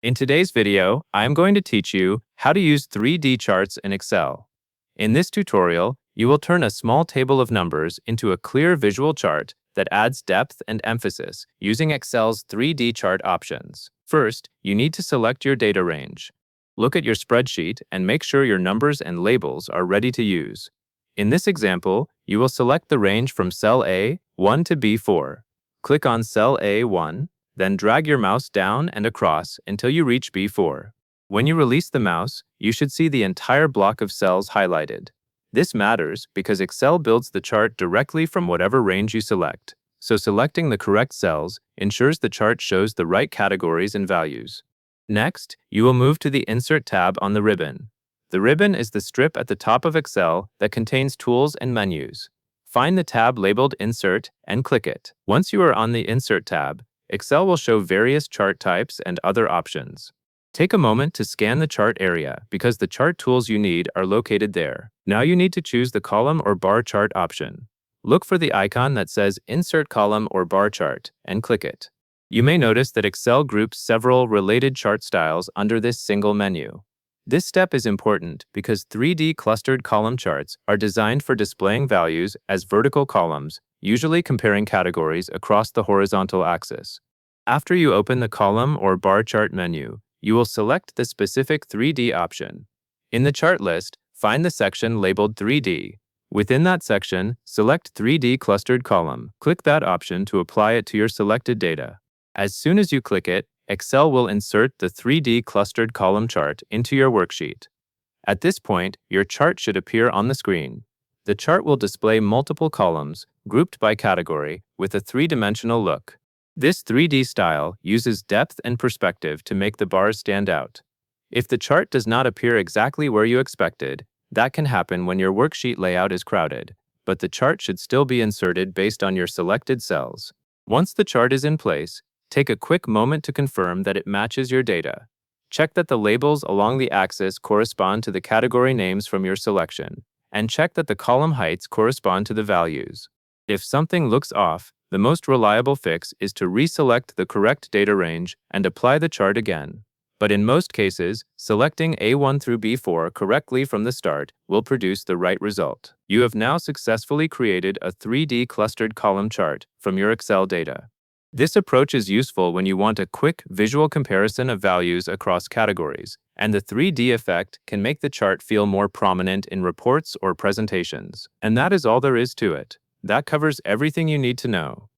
In today's video, I am going to teach you how to use 3D charts in Excel. In this tutorial, you will turn a small table of numbers into a clear visual chart that adds depth and emphasis using Excel's 3D chart options. First, you need to select your data range. Look at your spreadsheet and make sure your numbers and labels are ready to use. In this example, you will select the range from cell A1 to B4. Click on cell A1. Then drag your mouse down and across until you reach B4. When you release the mouse, you should see the entire block of cells highlighted. This matters because Excel builds the chart directly from whatever range you select, so selecting the correct cells ensures the chart shows the right categories and values. Next, you will move to the Insert tab on the ribbon. The ribbon is the strip at the top of Excel that contains tools and menus. Find the tab labeled Insert and click it. Once you are on the Insert tab, Excel will show various chart types and other options. Take a moment to scan the chart area because the chart tools you need are located there. Now you need to choose the column or bar chart option. Look for the icon that says Insert Column or Bar Chart and click it. You may notice that Excel groups several related chart styles under this single menu. This step is important because 3D clustered column charts are designed for displaying values as vertical columns, usually comparing categories across the horizontal axis. After you open the column or bar chart menu, you will select the specific 3D option. In the chart list, find the section labeled 3D. Within that section, select 3D clustered column. Click that option to apply it to your selected data. As soon as you click it, Excel will insert the 3D clustered column chart into your worksheet. At this point, your chart should appear on the screen. The chart will display multiple columns, grouped by category, with a three-dimensional look. This 3D style uses depth and perspective to make the bars stand out. If the chart does not appear exactly where you expected, that can happen when your worksheet layout is crowded, but the chart should still be inserted based on your selected cells. Once the chart is in place, take a quick moment to confirm that it matches your data. Check that the labels along the axis correspond to the category names from your selection, and check that the column heights correspond to the values. If something looks off, the most reliable fix is to reselect the correct data range and apply the chart again. But in most cases, selecting A1 through B4 correctly from the start will produce the right result. You have now successfully created a 3D clustered column chart from your Excel data. This approach is useful when you want a quick visual comparison of values across categories, and the 3D effect can make the chart feel more prominent in reports or presentations. And that is all there is to it. That covers everything you need to know.